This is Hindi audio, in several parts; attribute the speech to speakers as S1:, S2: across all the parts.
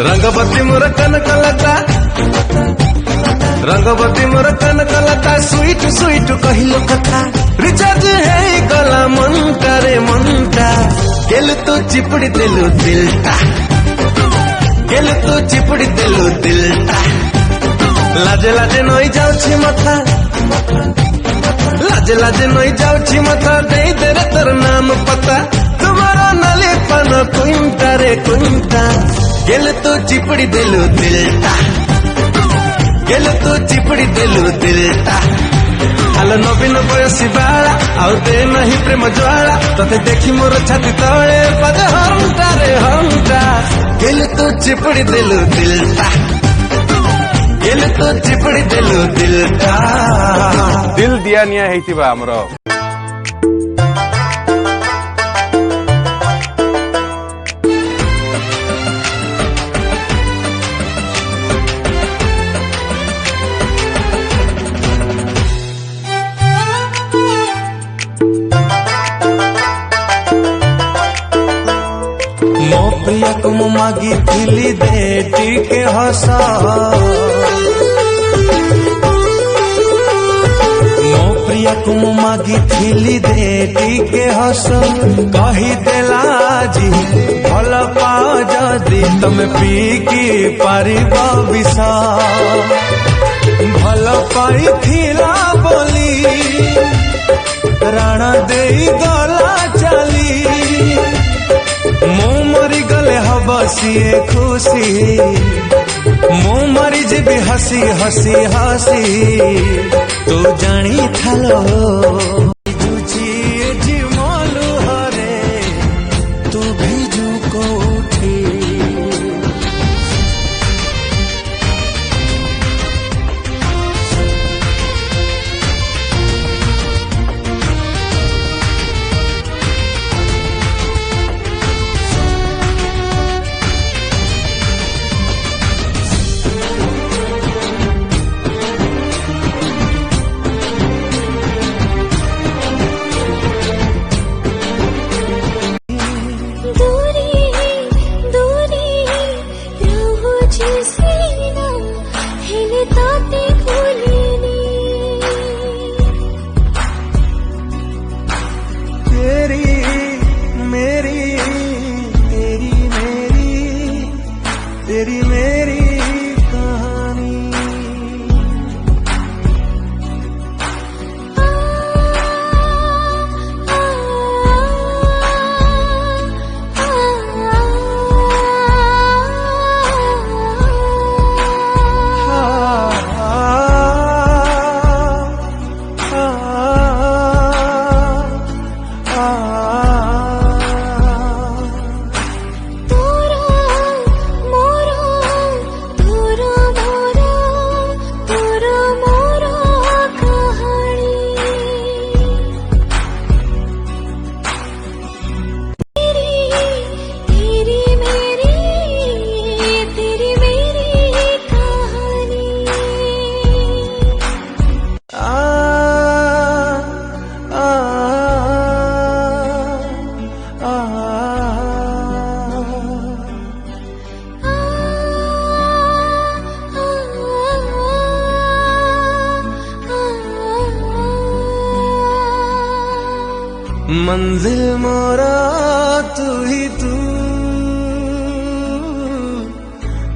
S1: रंगवती मोर कनकलता रंगवती मोर कनकलता स्वीट स्वीट कहिलो कथा रिचार्ज है गला मनटा रे मनटा गेल तो चिपड़ी देलु दिलटा गेल तो चिपड़ी देलु दिलटा लाजे लाजे नई जाउछि मथा लाजे लाजे नई जाउछि मथा दे दे रे तोर नाम पता तुम्हारा नाले पन कुंटा रे कुंटा गेल तो चिपड़ी देलु दिलटा गेल तो चिपड़ी देलु दिलटा आलो नवीन बयसी बाला आउ दे नहीं प्रेम ज्वाला तते देखी मोर छाती तले पदे हंटा रे हंटा गेल तो चिपड़ी देलु दिलटा गेल तो चिपड़ी देलु दिलटा
S2: दिल दिया निया हेतिबा हमरो
S1: प्रिया को मागी थिली दे टिके हसा मो प्रिया को मागी थिली दे टिके हस कही देला जी भल पाओ जदि तमे पीकी पारिब विष भल पाई थिला बोली राणा देई गला चली मो मरी गले हबसिए खुशी मो मरी जेबी हसी हसी हसी तू जानी थालो जिमलु हरे तू भेजू कोठी तेरी मेरी कहानी मंजिल मोरा तू ही तू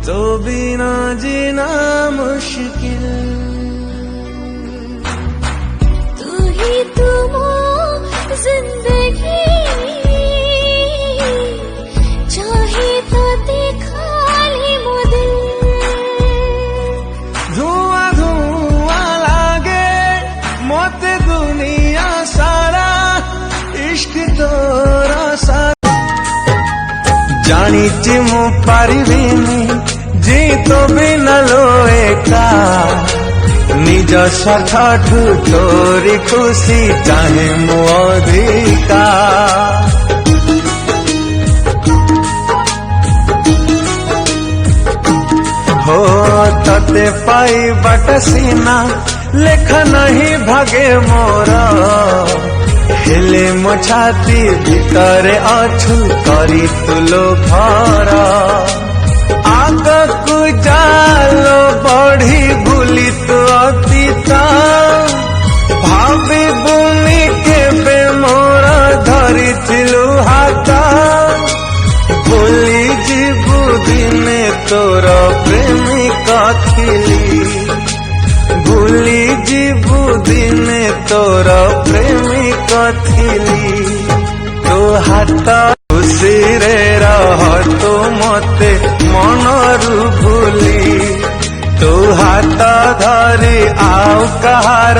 S1: तो बिना जीना मुश्किल
S3: तू ही तू जिंदगी चाहे तो देखा ले मुदिल
S1: धुआं धुआं लागे मोते दुनिया सारा इश्क तोरा सारा जानी मु पारिबिनी जी तो बिना लोएका निज स्वार्थठू तोरी खुशी चाहे मु अधिका हो तते पाई बट सीना लेख नहीं भागे मोरा हेले मो छाती भितरे अछु करी तुलो घर आ आगकु जालो बढ़ी भूली तो अतीता भाभी बुनी के बे मोरा धरी थिलु हाथा भूली जीवु दिने तोर प्रेमिका थिली भूली जीवु दिने तोर प्रेमिका थिली तो हाथ खुशी रे रह तो मते मनरु भूली तू हाथ धरी आउ कहार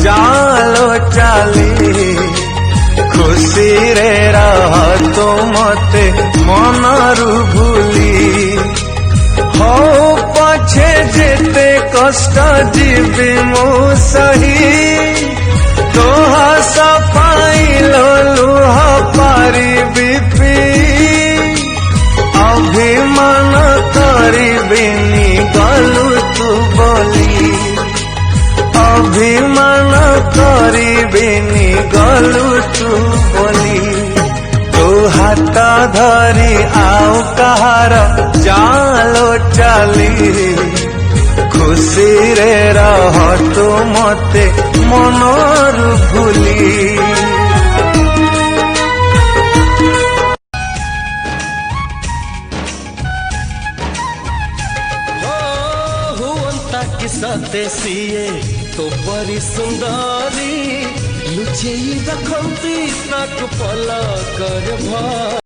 S1: जालो चाली खुशी रे रह तो मते मनरु भूली हो पछे जेते कष्ट जीवी मो सही तो सफाई लुह पारी बिपी अभिमान करिबिनी गलु तू बोली अभिमान करिबिनी गलु तू बोली तू हाथ धरी आउ कहार जालो चाली खुशी रे रह तू मते मनरु भूली
S4: सते सीए तो बड़ी सुंदरी लुचेई रखंती तक पलक भा